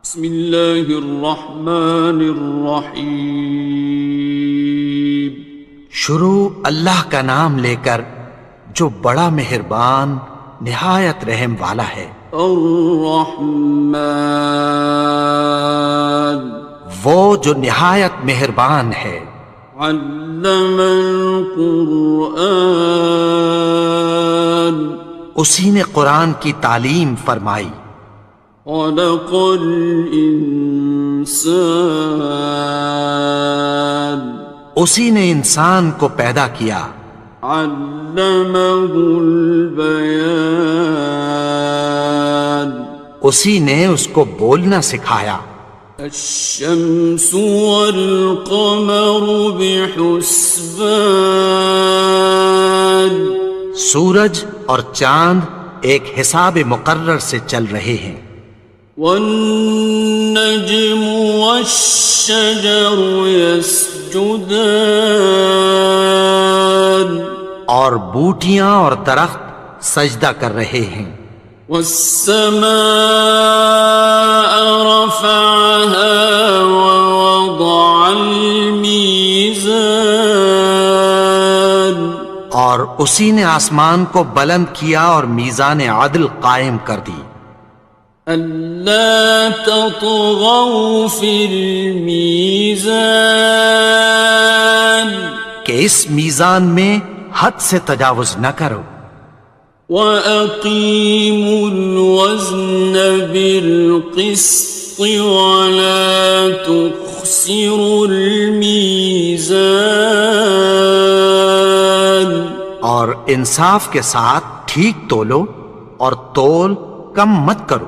بسم اللہ الرحمن الرحیم۔ شروع اللہ کا نام لے کر جو بڑا مہربان نہایت رحم والا ہے۔ الرحمن، وہ جو نہایت مہربان ہے۔ علم القرآن، اسی نے قرآن کی تعلیم فرمائی۔ خلق الانسان، اسی نے انسان کو پیدا کیا۔ علمہ البیان، اسی نے اس کو بولنا سکھایا۔ الشمس والقمر بحسبان، سورج اور چاند ایک حساب مقرر سے چل رہے ہیں۔ والنجم والشجر يسجدان، اور بوٹیاں اور درخت سجدہ کر رہے ہیں۔ والسماء رفعها ووضع الميزان، اور اسی نے آسمان کو بلند کیا اور میزان عدل قائم کر دی۔ ألا تطغوا في الميزان، کہ اس میزان میں حد سے تجاوز نہ کرو۔ وَأَقِيمُوا الْوَزْنَ بِالْقِسْطِ وَلَا تُخْسِرُوا الْمِيزَانَ، اور انصاف کے ساتھ ٹھیک تولو اور تول کم مت کرو۔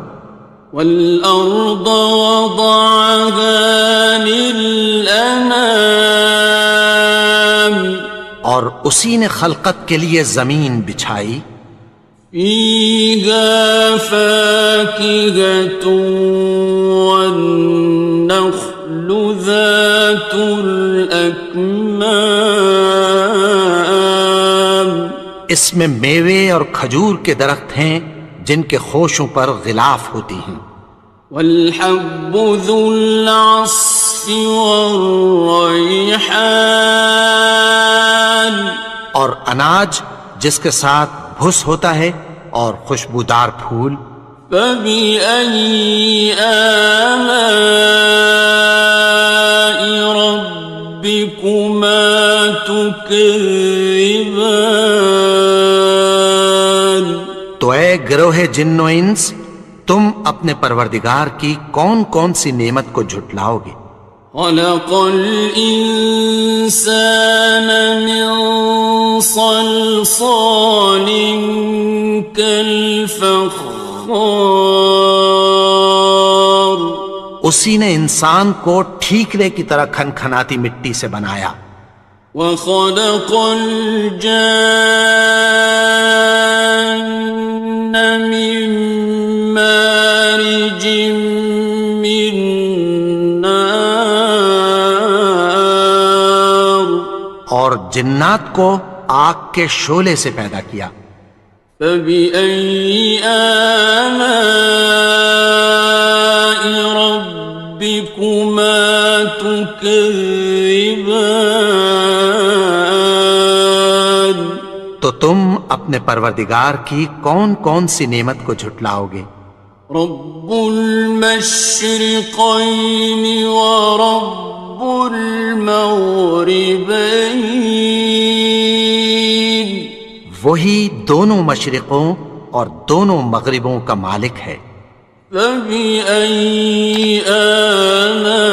وَالْأَرْضَ وَضَعَهَا لِلْأَنَامِ، اور اسی نے خلقت کے لیے زمین بچھائی۔ فِيهَا فَاكِهَةٌ وَالنَّخْلُ ذَاتُ الْأَكْمَامِ، اس میں میوے اور کھجور کے درخت ہیں جن کے خوشوں پر غلاف ہوتی ہیں۔ وَالْحَبُّ ذُو الْعَصْفِ وَالرَّيْحَانِ، اور اناج جس کے ساتھ بھس ہوتا ہے اور خوشبودار پھول۔ فَبِأَيِّ آلَاءِ رَبِّكُمَا تُكَذِّبَانِ، تو اے گروہ جن و انس، تم اپنے پروردگار کی کون کون سی نعمت کو جھٹلاؤ گے؟ خَلَقَ الْإِنسَانَ مِنْ صَلْصَالٍ كَالْفَخَّارِ، اسی نے انسان کو ٹھیکرے کی طرح کھنکھناتی مٹی سے بنایا۔ وَخَلَقَ الْجَانَّ مِن مَّارِجٍ مِّن نَّارٍ، اور جنات کو آگ کے شعلے سے پیدا کیا۔ فَبِأَيِّ آلَاءِ رَبِّكُمَا تُكَذِّبَانِ، تو تم اپنے پروردگار کی کون کون سی نعمت کو جھٹلاؤ گے؟ رب المشرقین ورب المغربین، وہی دونوں مشرقوں اور دونوں مغربوں کا مالک ہے۔ فَبِأَيِّ آلَاءِ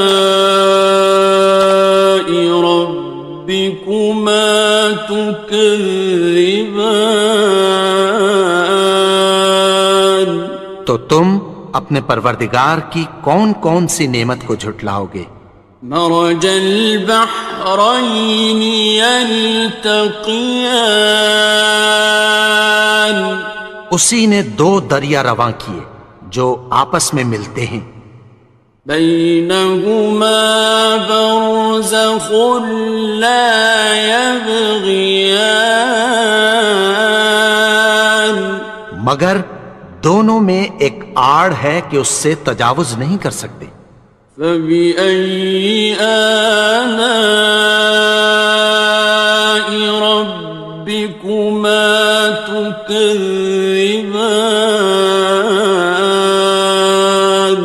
رَبِّكُمَا تُكَذِّبَانِ، تو تم اپنے پروردگار کی کون کون سی نعمت کو جھٹلاؤ گے؟ مرج البحرین یلتقیان، اسی نے دو دریا رواں کیے جو آپس میں ملتے ہیں۔ بینہما برزخ لا یبغیان، مگر دونوں میں ایک آڑ ہے کہ اس سے تجاوز نہیں کر سکتے۔ فبأي آلاء ربكما تكذبان؟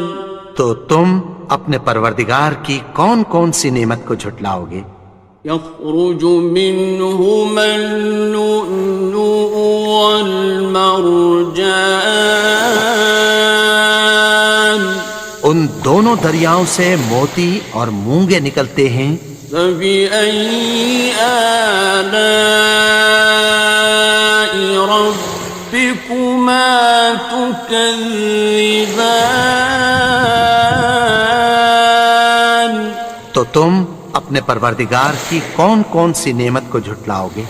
تو تم اپنے پروردگار کی کون کون سی نعمت کو جھٹلاؤ گے؟ يخرج منهما اللؤلؤ والمرجان ان دونوں دریاؤں سے موتی اور مونگے نکلتے ہیں۔ فبأي آلاء ربكما تكذبان؟ تو تم اپنے پروردگار کی کون کون سی نعمت کو جھٹلاؤ گے؟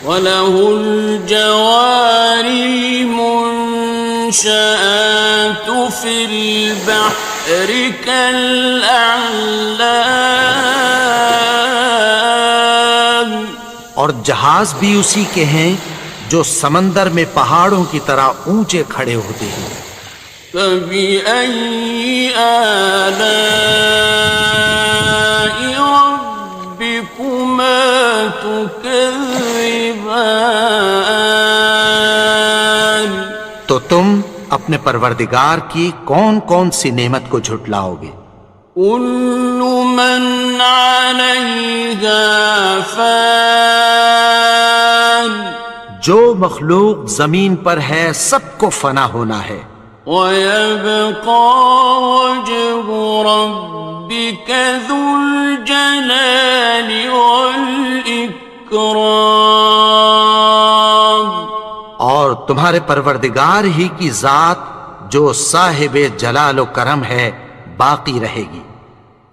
وَلَهُ الْجَوَارِ الْمُنشَآتُ فِي الْبَحْرِ كَالْأَعْلَامِ، اور جہاز بھی اسی کے ہیں جو سمندر میں پہاڑوں کی طرح اونچے کھڑے ہوتے ہیں۔ فَبِأَيِّ آلَاءِ رَبِّكُمَا تُكَذِّبَانِ؟ تو تم اپنے پروردگار کی کون کون سی نعمت کو جھٹلاؤ گے؟ كُلُّ مَنْ عَلَيْهَا فَانٍ، جو مخلوق زمین پر ہے سب کو فنا ہونا ہے۔ وَيَبْقَى وَجْهُ رَبِّكَ ذُو الْجَلَالِ وَالْإِكْرَامِ، اور تمہارے پروردگار ہی کی ذات جو صاحب جلال و کرم ہے باقی رہے گی۔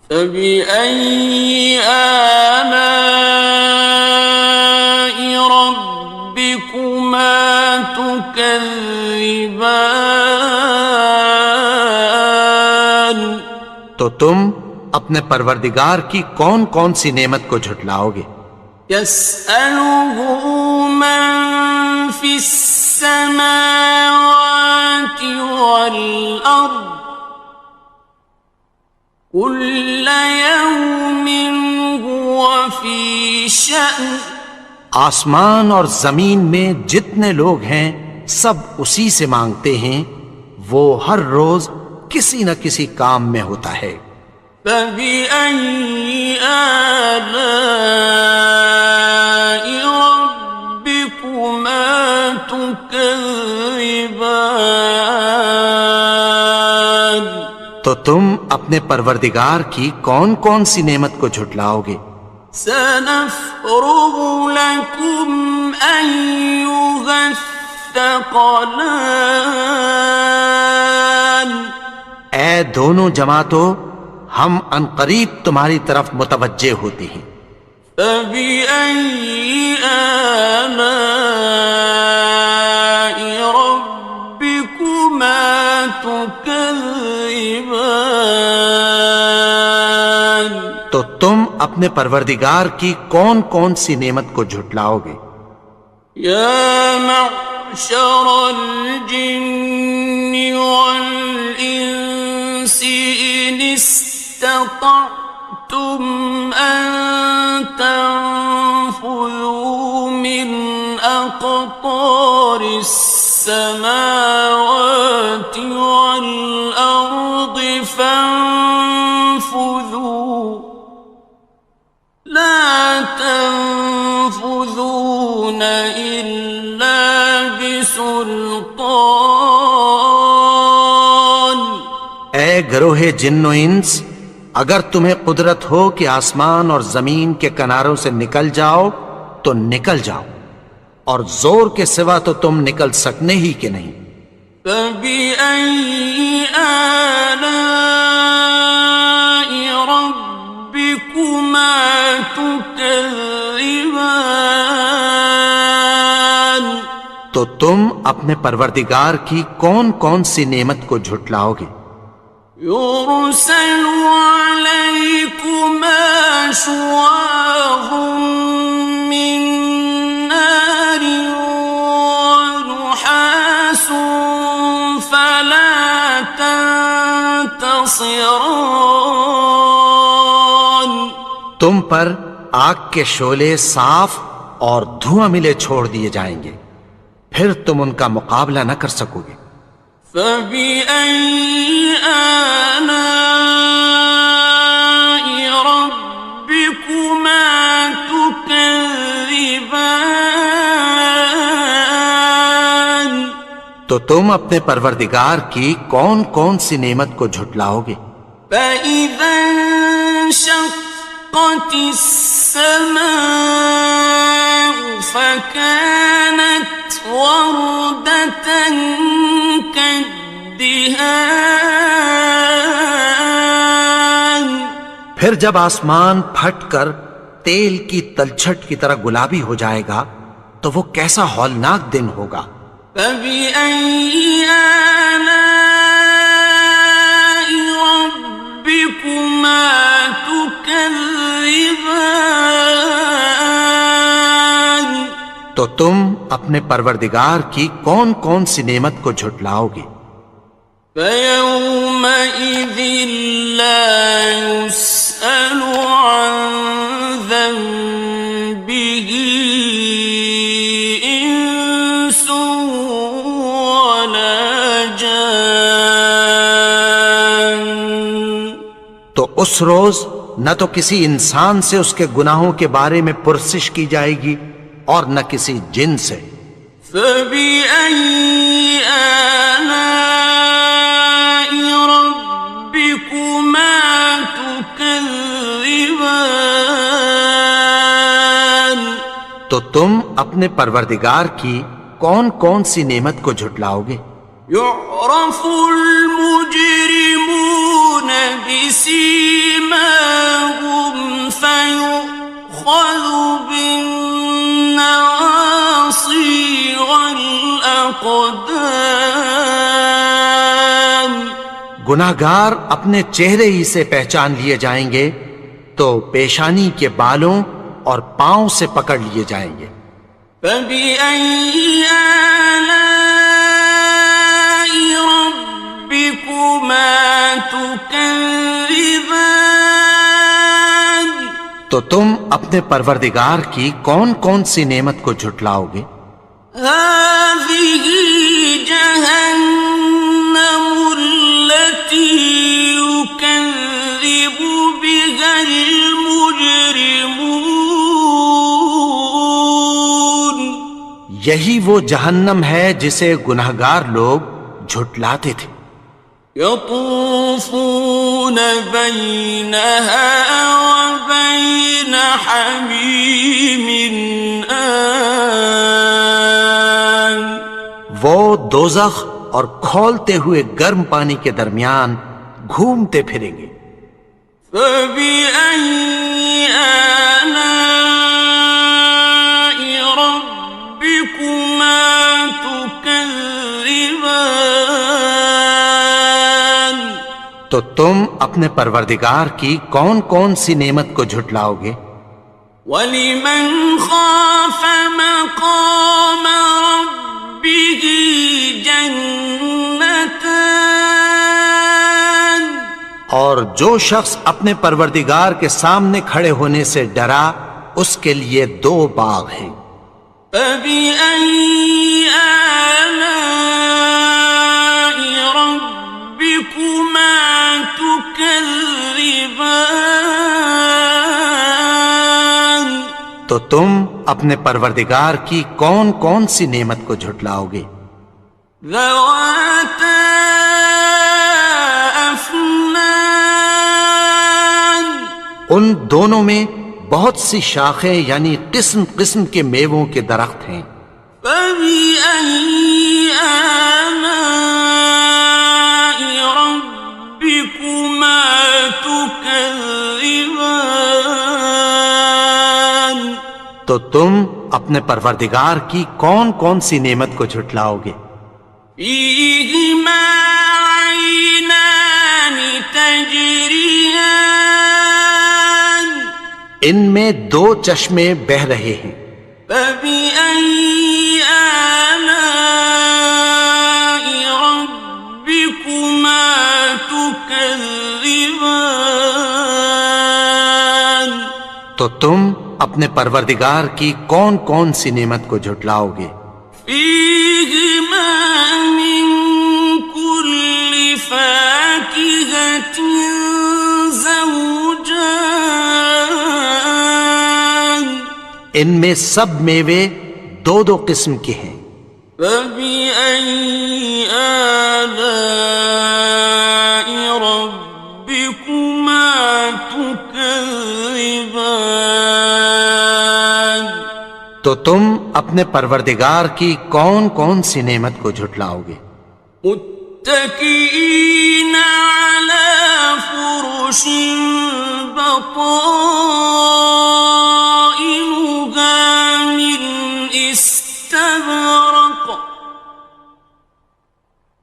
فَبِأَيِّ آلَاءِ رَبِّكُمَا تُكَذِّبَانِ؟ تو تم اپنے پروردگار کی کون کون سی نعمت کو جھٹلاؤ گے؟ يَسْأَلُهُ مَن فِي السَّمَاوَاتِ وَالْأَرْضِ كُلَّ يَوْمٍ هُوَ فِي شَأْنٍ، آسمان اور زمین میں جتنے لوگ ہیں سب اسی سے مانگتے ہیں، وہ ہر روز کسی نہ کسی کام میں ہوتا ہے۔ فَبِأَيِّ آلَاءِ رَبِّكُمَا تُكَذِّبَانِ؟ تو تم اپنے پروردگار کی کون کون سی نعمت کو جھٹلاؤ گے؟ سَنَفْرُغُ لَكُمْ أَيُّهَ الثَّقَلَانِ؟ اے دونوں جماعتوں، ہم عنقریب تمہاری طرف متوجہ ہوتے ہیں۔ فَبِأَيِّ آلَاءِ رَبِّكُمَا تُكَذِّبَانِ؟ تو تم اپنے پروردگار کی کون کون سی نعمت کو جھٹلاؤ گے؟ يَا مَعْشَرَ الْجِنِّ وَالْإِنسِ إِنِ اسْتَطَعْتُمْ أَن تَنفُذُوا مِنْ أَقْطَارِ السَّمَاوَاتِ وَالْأَرْضِ فَانفُذُوا لَا تَنفُذُونَ إِلَّا بِسُلْطَانٍ۔ اے گروہ جن و انس، اگر تمہیں قدرت ہو کہ آسمان اور زمین کے کناروں سے نکل جاؤ تو نکل جاؤ، اور زور کے سوا تو تم نکل سکنے ہی کہ نہیں۔ فَبِأَيِّ آلَاءِ رَبِّكُمَا تُكَذِّبَانِ؟ تو تم اپنے پروردگار کی کون کون سی نعمت کو جھٹلاؤ گے؟ يُرْسَلُ عَلَيْكُمَا شُوَاظٌ مِّن نَّارٍ وَنُحَاسٌ خاصران. تم پر آگ کے شعلے صاف اور دھواں ملے چھوڑ دیے جائیں گے، پھر تم ان کا مقابلہ نہ کر سکو گے۔ فبأي آلاء ربكما تكذبان. تو تم اپنے پروردگار کی کون کون سی نعمت کو جھٹلاؤ گے؟ فإذا انشقت السماء فكانت وردة كالدهان. پھر جب آسمان پھٹ کر تیل کی تلچھٹ کی طرح گلابی ہو جائے گا تو وہ کیسا ہولناک دن ہوگا۔ فبأي آلاء ربكما تكذبان. تو تم اپنے پروردگار کی کون کون سی نعمت کو جھٹلاؤ گے؟ فيومئذ لا يسأل عن ذنبه إنس ولا جان. تو اس روز نہ تو کسی انسان سے اس کے گناہوں کے بارے میں پرسش کی جائے گی اور نہ کسی جن سے۔ فبأي آلاء ربكما تكذبان. تو تم اپنے پروردگار کی کون کون سی نعمت کو جھٹلاؤ گے؟ يعرف المجرمون بسيماهم فيؤخذ بالنواصي والأقدام. گناہگار اپنے چہرے ہی سے پہچان لیے جائیں گے تو پیشانی کے بالوں اور پاؤں سے پکڑ لیے جائیں گے۔ فبأي آلاء ربكما تكذبان. تو تم اپنے پروردگار کی کون کون سی نعمت کو جھٹلاؤ گے؟ هذه جهنم التي يكذب بها المجرمون. یہی وہ جہنم ہے جسے گناہگار لوگ جھٹلاتے تھے۔ يطوفون بينها وبين حميم آن. وہ دوزخ اور کھولتے ہوئے گرم پانی کے درمیان گھومتے پھریں گے۔ فبأي آلاء ربكما تكذبان. تو تم اپنے پروردگار کی کون کون سی نعمت کو جھٹلاؤ گے؟ وَلِمَنْ خَافَ مَقَامَ رَبِّهِ جَنَّتَانِ. اور جو شخص اپنے پروردگار کے سامنے کھڑے ہونے سے ڈرا اس کے لیے دو باغ ہیں۔ فَبِأَيِّ آلَاءِ رَبِّكُمَا تُكَذِّبَانِ. تو تم اپنے پروردگار کی کون کون سی نعمت کو جھٹلاؤ گے؟ ذَوَاتَا أَفْنَانٍ. ان دونوں میں بہت سی شاخیں یعنی قسم قسم کے میووں کے درخت ہیں۔ فَبِأَيِّ آلَاءِ رَبِّكُمَا تُكَذِّبَانِ. تو تم اپنے پروردگار کی کون کون سی نعمت کو جھٹلاؤ گے؟ فِيهِمَا عَيْنَانِ تَجْرِيَانِ. ان میں دو چشمے بہہ رہے ہیں۔ فَبِأَيِّ آلَاءِ رَبِّكُمَا تُكَذِّبَانِ. تكذبان تو تم اپنے پروردگار کی کون کون سی نعمت کو جھٹلاؤ گے؟ فيهما من كل فاكهة زوجان ان میں سب میوے دو دو قسم کے ہیں۔ فبأي آلاء ربكما تكذبان تو تم اپنے پروردگار کی کون کون سی نعمت کو جھٹلاؤ گے؟ متكئين على فرش بطائنها من استبرق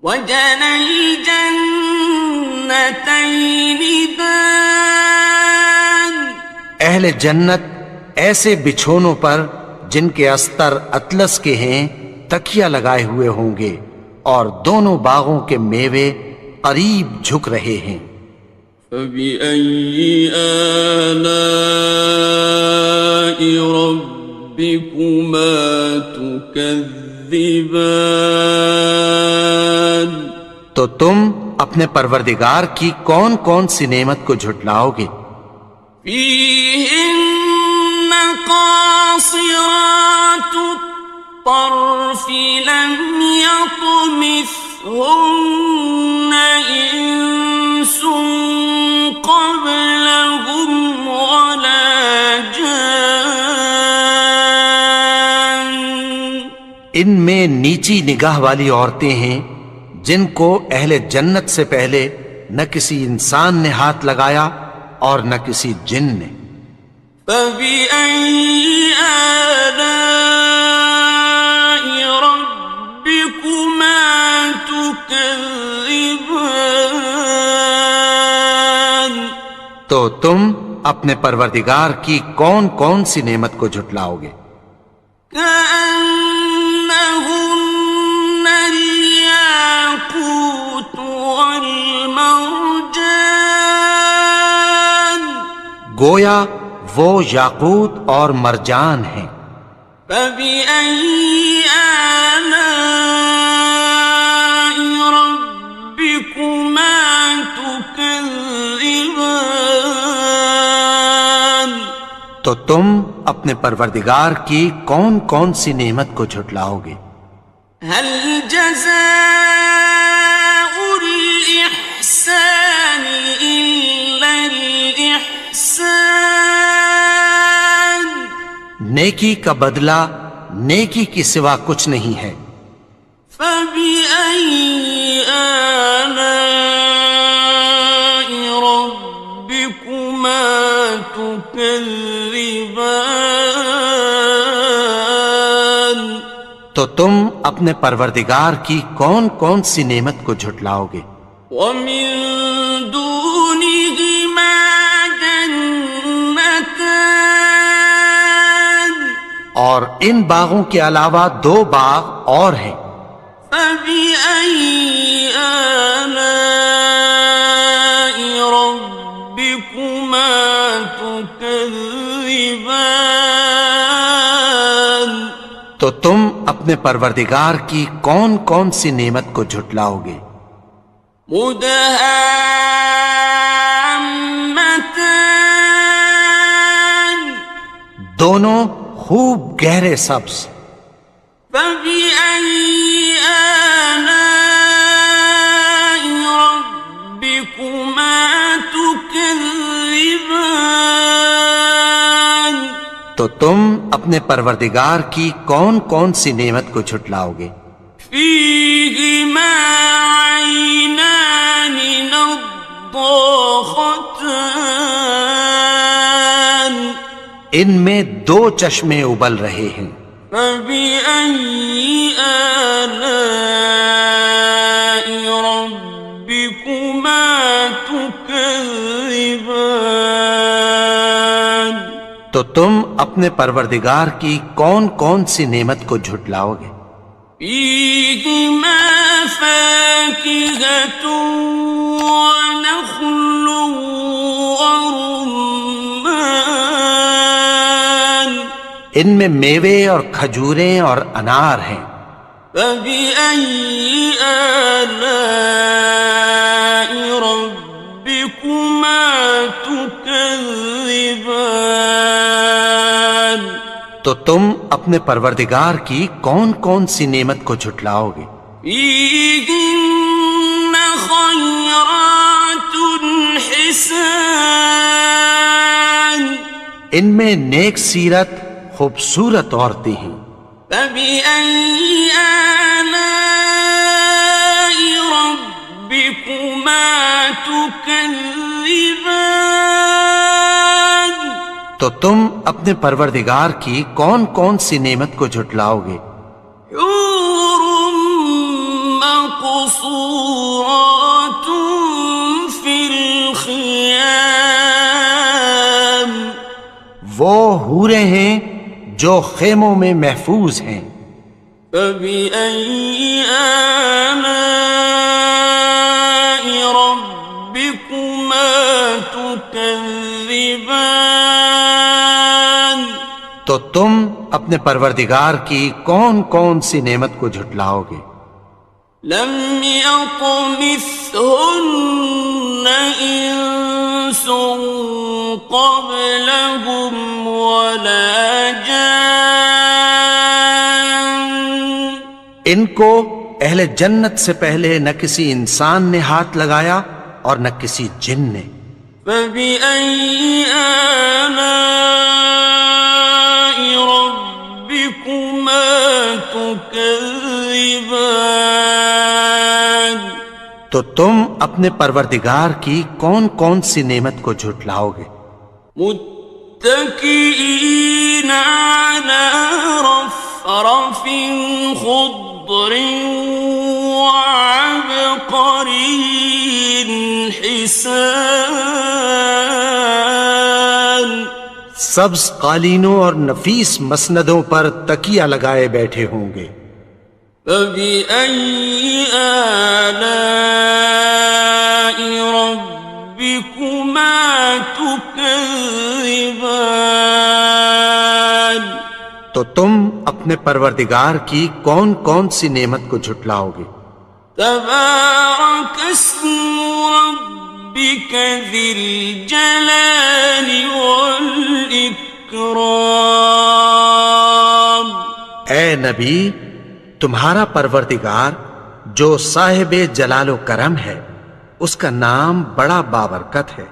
وجنى الجنتين دان اہل جنت ایسے بچھونوں پر جن کے استر اطلس کے ہیں تکیہ لگائے ہوئے ہوں گے اور دونوں باغوں کے میوے قریب جھک رہے ہیں۔ فبأي آلاء ربكما تكذبان تو تم اپنے پروردگار کی کون کون سی نعمت کو جھٹلاؤ گے؟ فيهن قاصرات الطرف لم يطمثهن إنس قبلهم ولا جان ان میں نیچی نگاہ والی عورتیں ہیں جن کو اہل جنت سے پہلے نہ کسی انسان نے ہاتھ لگایا اور نہ کسی جن نے۔ فبأي آلاء ربكما تكذبان تو تم اپنے پروردگار کی کون کون سی نعمت کو جھٹلاؤ گے؟ كأنهن الياقوت والمرجان گویا وہ یاقوت اور مرجان ہیں۔ فبأي آلاء ربكما تكذبان تو تم اپنے پروردگار کی کون کون سی نعمت کو جھٹلاؤ گے؟ هل جزاء الإحسان إلا الإحسان نیکی کا بدلہ نیکی کی سوا کچھ نہیں ہے۔ فبأي آلاء ربكما تكذبان تو تم اپنے پروردگار کی کون کون سی نعمت کو جھٹلاؤ گے؟ ومن دونهما جنتان اور ان باغوں کے علاوہ دو باغ اور ہیں۔ فبأي آلاء ربكما تكذبان تو تم اپنے پروردگار کی کون کون سی نعمت کو جھٹلاؤ گے؟ مدهامتان دونوں خوب گہرے سبز۔ فبأي آلاء ربكما تكذبان تو تم اپنے پروردگار کی کون کون سی نعمت کو جھٹلاؤ گے؟ فيهما عينان نضاختان ان میں دو چشمے ابل رہے ہیں۔ فبأي آلاء ربكما تكذبان تو تم اپنے پروردگار کی کون کون سی نعمت کو جھٹلاؤ گے؟ فيهما فاكهة ونخل ورمان ان میں میوے اور کھجوریں اور انار ہیں. فبأي آلاء ربكما تكذبان تو تم اپنے پروردگار کی کون کون سی نعمت کو جھٹلاؤ گے؟ فيهن خيرات حسان ان میں نیک سیرت خوبصورت عورتیں ہیں. فبأي آلاء ربكما تكذبان تو تم اپنے پروردگار کی کون کون سی نعمت کو جھٹلاؤ گے؟ حور مقصورات في الخيام وہ حوریں ہیں جو خیموں میں محفوظ ہیں. فبأي آلاء ربكما تكذبان تو تم اپنے پروردگار کی کون کون سی نعمت کو جھٹلاؤ گے؟ لم يطمثهن إنس قبلهم ولا جان ان کو اہل جنت سے پہلے نہ کسی انسان نے ہاتھ لگایا اور نہ کسی جن نے. فبأي آلاء ربكما تكذبان تو تم اپنے پروردگار کی کون کون سی نعمت کو جھٹلاؤ گے؟ متكئين على رفرف خضر وعبقري حسان سبز قالینوں اور نفیس مسندوں پر تکیہ لگائے بیٹھے ہوں گے. فبأي آلاء ربكما تكذبان تو تم اپنے پروردگار کی کون کون سی نعمت کو جھٹلاؤ گے؟ تبارك اسم ربك ذي الجلال والإكرام اے نبی، تمہارا پروردگار جو صاحب جلال و کرم ہے، اس کا نام بڑا بابرکت ہے.